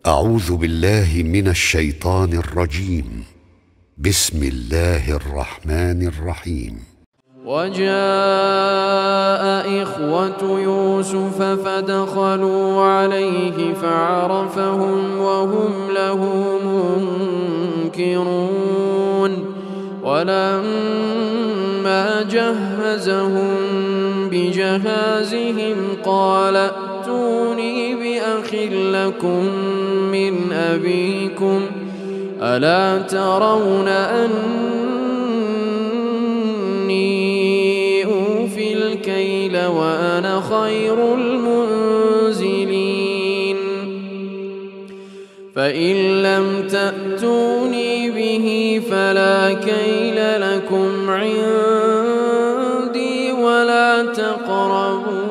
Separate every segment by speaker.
Speaker 1: أعوذ بالله من الشيطان الرجيم. بسم الله الرحمن الرحيم.
Speaker 2: وجاء إخوة يوسف فدخلوا عليه فعرفهم وهم له منكرون ولما جهزهم بجهازهم قال ائتوني بأخ لكم من أبيكم ألا ترون أني أوفي الكيل وأنا خير المنزلين فإن لم تأتوني به فلا كيل لكم عندي ولا تقربون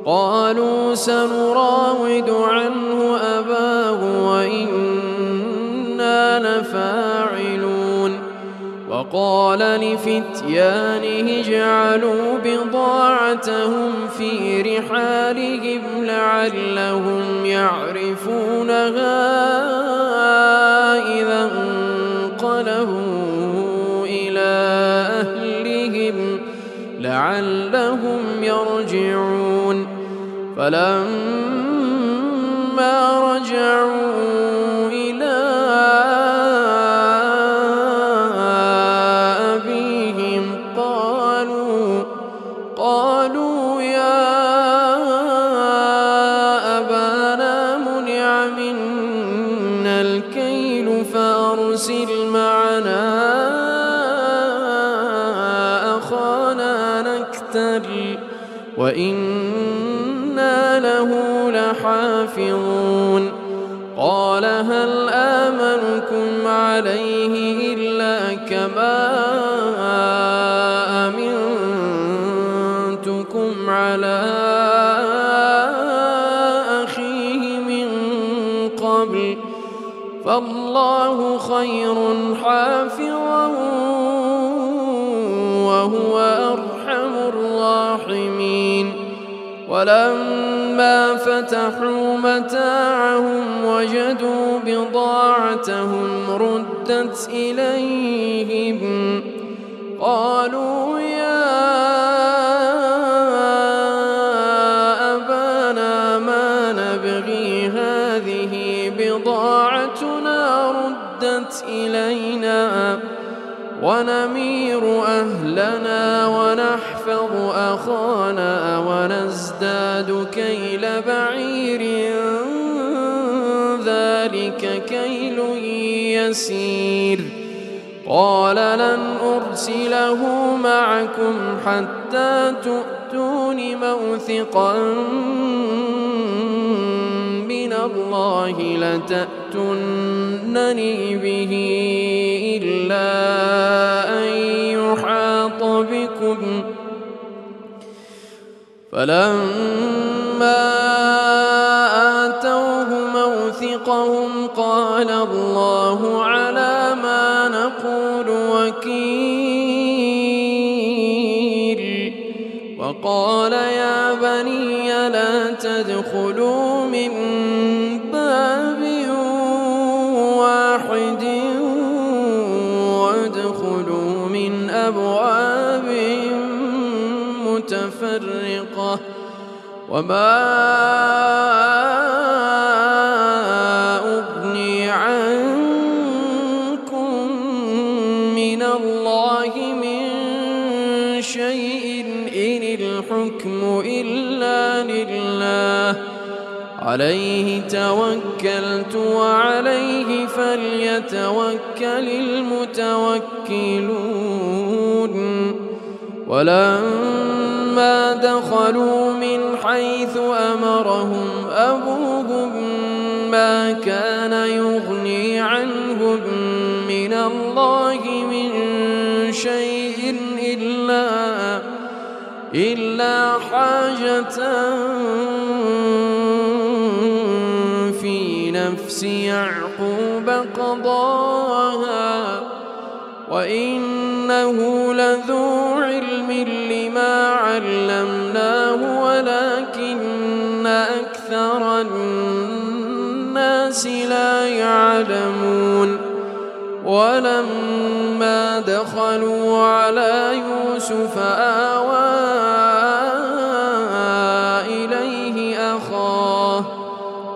Speaker 2: قالوا سنراود عنه أباه وإنا لفاعلون وقال لفتيانه اجعلوا بضاعتهم في رحالهم لعلهم يعرفونها إذا انقلبوا إلى أهلهم لعلهم يرجعون فلما رجعوا إلى أبيهم قالوا يا أبانا منع منا الكيل فأرسل معنا أخانا نكتل وإنا له لحافظون قال هل آمنكم عليه إلا كما أمنتكم على أخيه من قبل فالله خير حافظا وهو أرحم الراحمين ولما فتحوا متاعهم وجدوا بضاعتهم ردت إليهم قالوا يا أبانا ما نبغي هذه بضاعتنا ردت إلينا ونمير أهلنا ونحفظ أخانا ونزداد كيل بعير ذلك كيل يسير قال لن أرسله معكم حتى تؤتون موثقا من الله لتأتونني به إلا أن يحاط بكم فلما آتوه موثقهم قال الله على ما نقول وكيل وقال يا بني لا تدخلوا من باب واحد وادخلوا من أبواب متفرقة وما أغني عنكم من الله من شيء إن الحكم إلا لله عليه توكلت وعليه فليتوكل المتوكلون ولما دخلوا من حيث أمرهم أبوهم ما كان يغني عنهم من الله من شيء إلا حاجة في نفس يعقوب قضاها وإنه لذو علم لما علمناه ولكن أكثر الناس الناس لا يعلمون ولما دخلوا على يوسف آوى إليه أخاه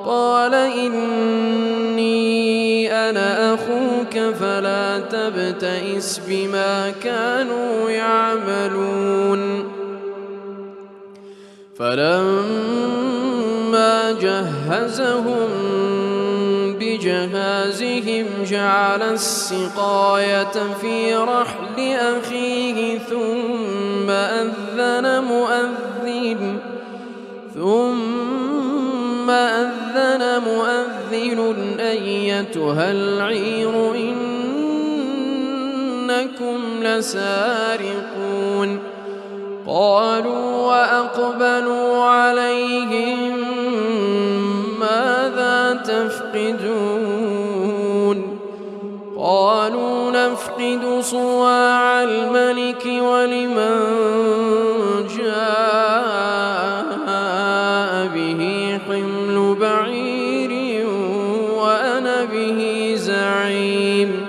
Speaker 2: قال إني أنا أخوك فلا تبتئس بما كانوا يعملون فلما جهزهم بجهازهم جعل السقاية في رحل أخيه ثم أذن مؤذن أيتها العير إنكم لسارقون قالوا وأقبلوا عليهم ماذا تفقدون قالوا نفقد صواع الملك ولمن جاء به حمل بعير وأنا به زعيم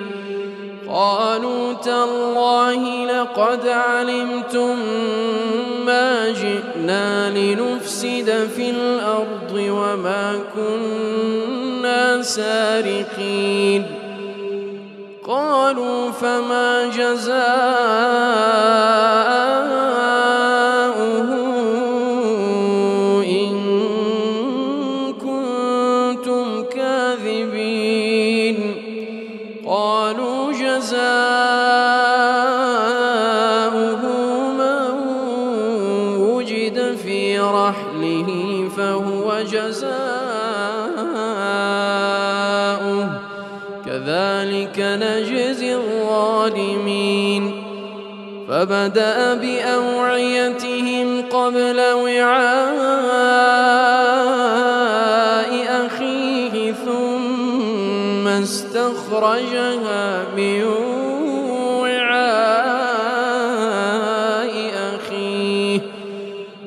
Speaker 2: قالوا تالله لقد علمتم ما جئنا لنفسد في الأرض وما كنا سارقين قالوا فما جزاؤه إن كنتم كاذبين قالوا جزاؤه من وجد في رحله فهو جزاؤه كذلك نجزي الظالمين فبدأ بأوعيتهم قبل وعاء أخيه ثم استخرجها من وعاء أخيه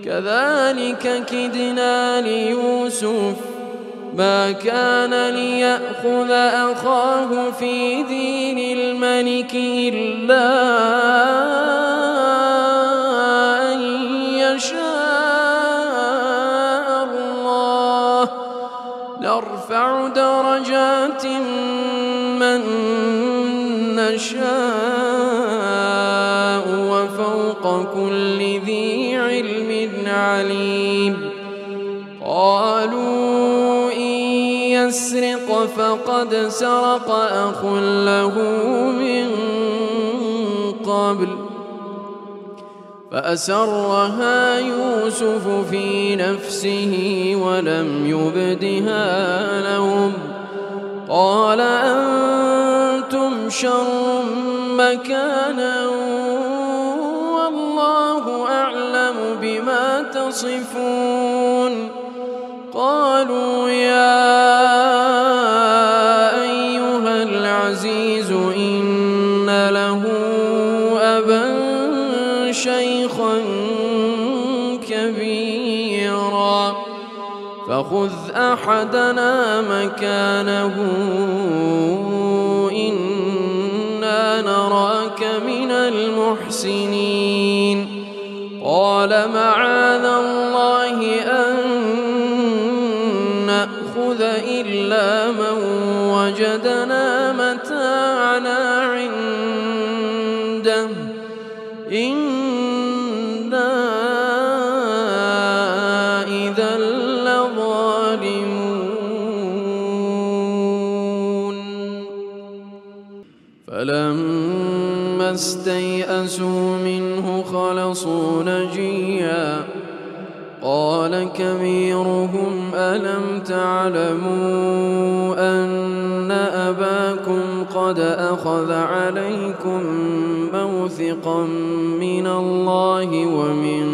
Speaker 2: كذلك كدنا ليوسف ما كان ليأخذ أخاه في دين الملك إلا أن يشاء الله نرفع درجات من نشاء وفوق كل ذي علم عليم قالوا يسرق فقد سرق أخ له من قبل فأسرها يوسف في نفسه ولم يبدها لهم قال أنتم شر مكانا والله أعلم بما تصفون قالوا يا أيها العزيز إن له أبا شيخا كبيرا فخذ أحدنا مكانه إنا نراك من المحسنين قال معاذ الله أن نأخذ إلا من وجدنا متاعنا عنده إنا إذا لظالمون فلما استيئسوا منه خلصوا نجيا قال كبيرهم ألم تعلموا أن أباكم قد أخذ عليكم موثقا من الله ومن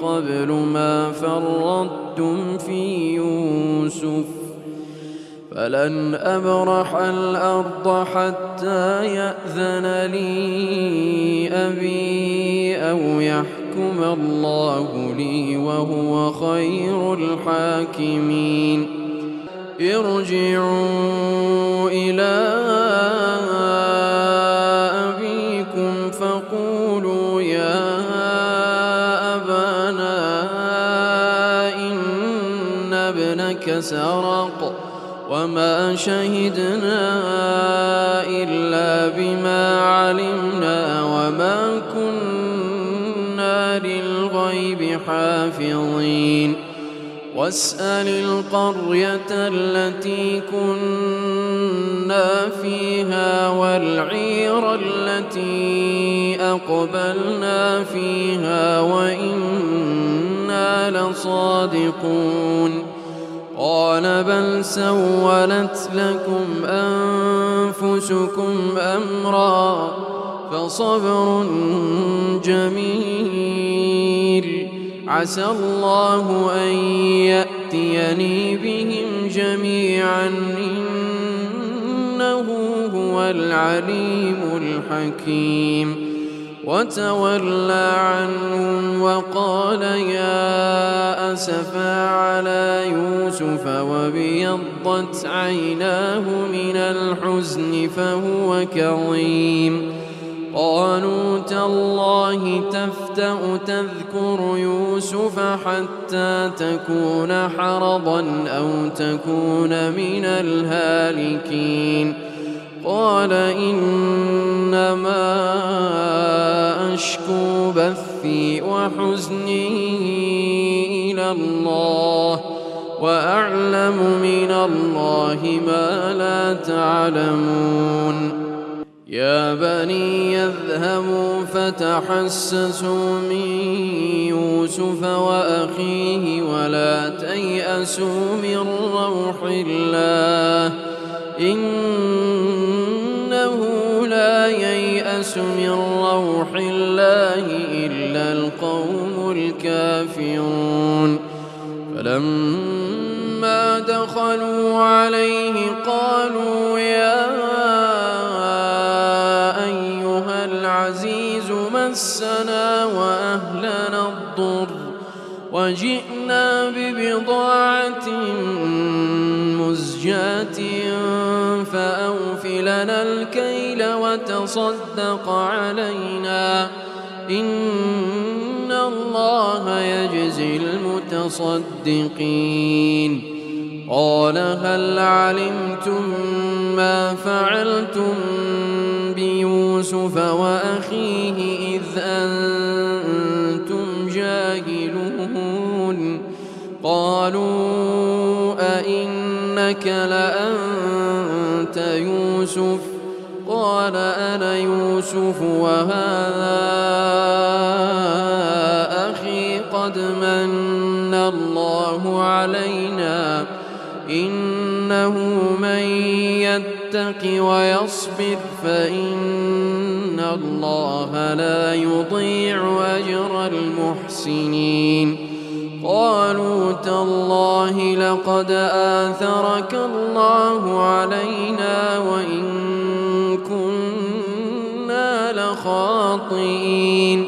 Speaker 2: قبل ما فرطتم في يوسف فلن أبرح الأرض حتى يأذن لي أبي أو يحكم الله لي وهو خير الحاكمين ارجعوا إلى أبيكم فقولوا يا أبانا إن ابنك سرق وما شهدنا إلا بما علمنا وما كنا للغيب حافظين واسأل القرية التي كنا فيها والعير التي أقبلنا فيها وإنا لصادقون قال بل سولت لكم أنفسكم أمرا فصبر جميل عسى الله أن يأتيني بهم جميعا إنه هو العليم الحكيم وتولى عنهم وقال يا أسفا على يوسف وابيضت عيناه من الحزن فهو كظيم قالوا تالله تفتأ تذكر يوسف حتى تكون حرضا أو تكون من الهالكين قال إنما أشكو بثي وحزني إلى الله وأعلم من الله ما لا تعلمون يا بني يذهبوا فتحسسوا من يوسف وأخيه ولا تيأسوا من روح الله إنه لا ييأس من روح الله إلا القوم الكافرون فلما دخلوا عليه قالوا يا أيها العزيز مسنا وأهلنا الضر وجئنا ببضاعة مزجاة فأوف لنا الكيل وتصدق علينا إن الله يجزي المتصدقين قال هل علمتم ما فعلتم بيوسف وأخيه إذ أنتم جاهلون قالوا أئنك لأنت يوسف قال أنا يوسف وهذا أخي قد من الله علينا إنه من يتق ويصبر فإن الله لا يضيع أجر المحسنين قالوا تالله لقد آثرك الله علينا وإن كنا لخاطئين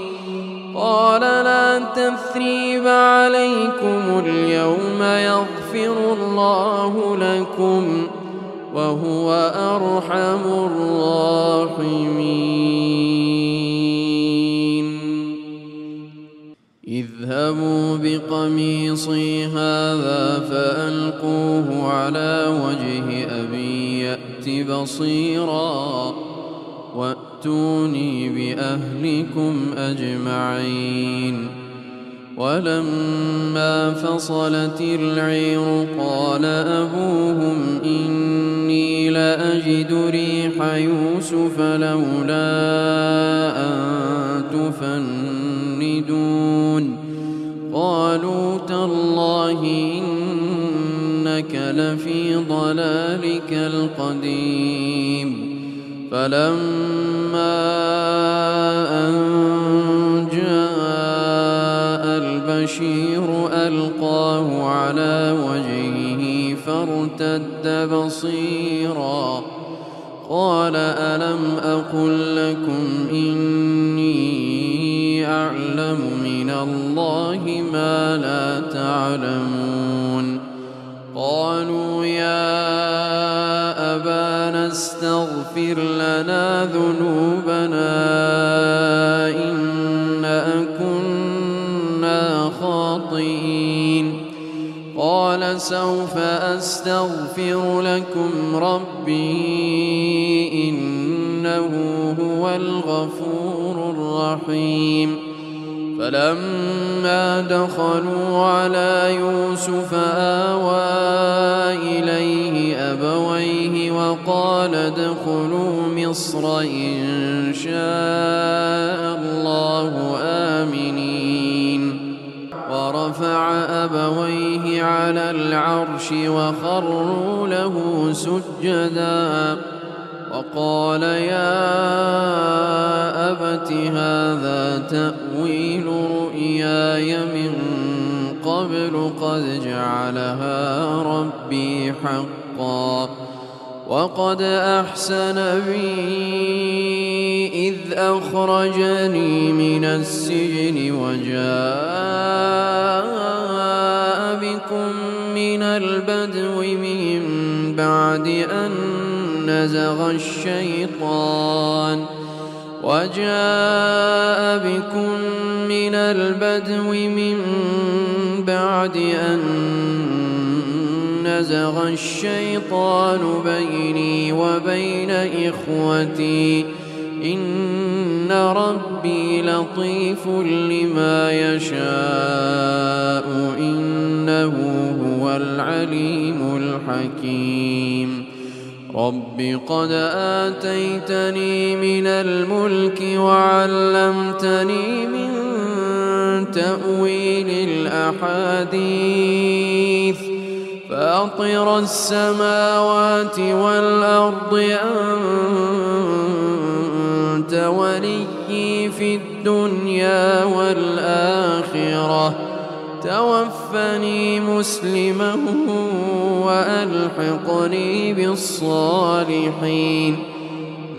Speaker 2: قال لا تثريب عليكم اليوم يغفر الله لكم وهو أرحم الراحمين اذهبوا بقميصي هذا فألقوه على وجه أبي يأت بصيرا وأتوني بأهلكم أجمعين ولما فصلت العير قال أبوهم إني لأجد ريح يوسف لولا أن تفندون قالوا تالله إنك لفي ضلالك القديم فلما أن جاء البشير ألقاه على وجهه فارتد بصيرا قال ألم أقل لكم إني أعلم من الله ما لا تعلمون قالوا يا أبانا استغفر لنا ذنوبنا إنا كنا خاطئين قال سوف أستغفر لكم ربي إنه هو الغفور الرحيم فلما دخلوا على يوسف آوى إليه أبويه وقال ادخلوا مصر إن شاء الله آمنين ورفع أبويه على العرش وخروا له سجدا وقال يا أبت هذا تأويل رؤياي من قبل قد جعلها ربي حقا وقد أحسن بي إذ أخرجني من السجن وجاء بكم من البدو من بعد أن نزغ الشيطان من بعد أن نزغ الشيطان بيني وبين إخوتي إن ربي لطيف لما يشاء إنه هو العليم الحكيم رب قد آتيتني من الملك وعلمتني من تأويل الأحاديث فاطر السماوات والأرض أنت وليي في الدنيا والآخرة توفني مسلما وألحقني بالصالحين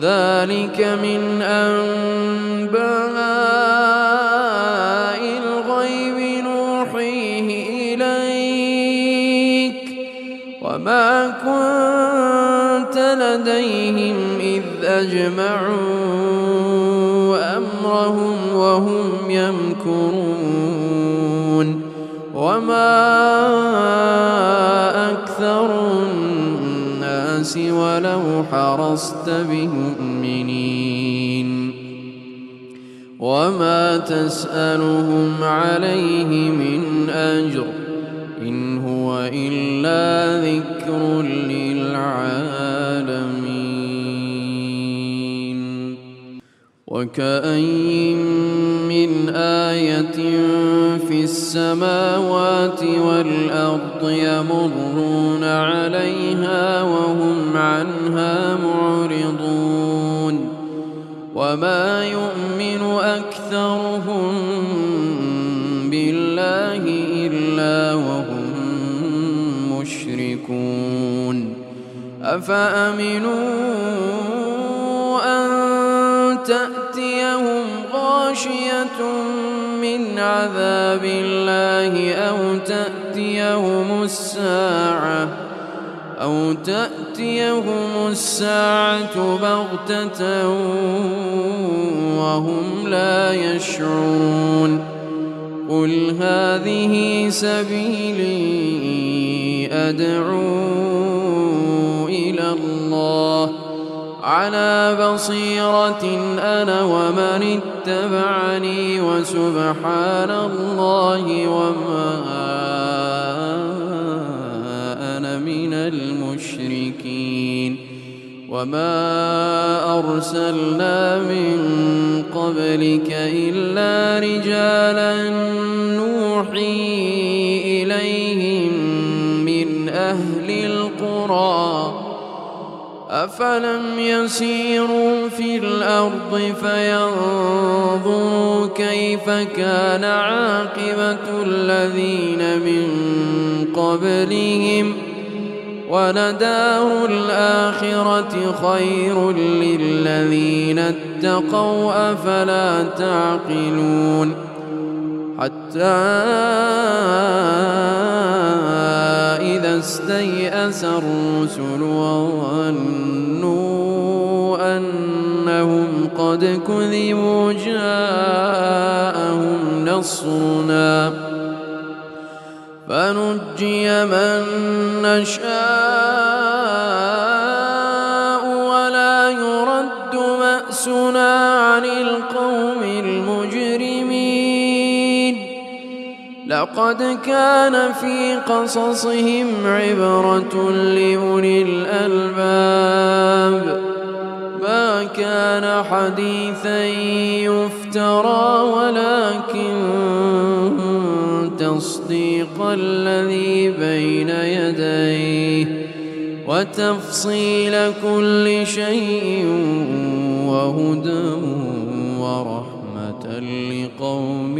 Speaker 2: ذلك من أنباء الغيب نوحيه إليك وما كنت لديهم إذ أجمعوا أمرهم وهم يمكرون وما أكثر الناس ولو حرصت بمؤمنين وما تسألهم عليه من أجر إن هو إلا ذكر للعالمين وكأين من آية في السماوات والأرض يمرون عليها وهم عنها معرضون وما يؤمن أكثرهم بالله إلا وهم مشركون أفأمنوا أن تأتيهم غاشية من عذاب الله أو تأتيهم الساعة بغتة وهم لا يشعرون قل هذه سبيلي أدعو إلى الله على بصيرة أنا ومن اتبعني وسبحان الله وما أنا من المشركين وما أرسلنا من قبلك إلا رجالا نوحي إليهم من أهل القرى أفلم يسيروا في الأرض فينظروا كيف كان عاقبة الذين من قبلهم ولدار الآخرة خير للذين اتقوا أفلا تعقلون حتى إذا استيأس الرسل وظنوا أنهم قد كذبوا جاءهم نصرنا فنجي من نشاء ولا يرد بأسنا عن القوم المجرمين. لقد كان في قصصهم عبرة لأولي الألباب ما كان حديثا يفترى ولكن تصديق الذي بين يديه وتفصيل كل شيء وهدى ورحمة لقوم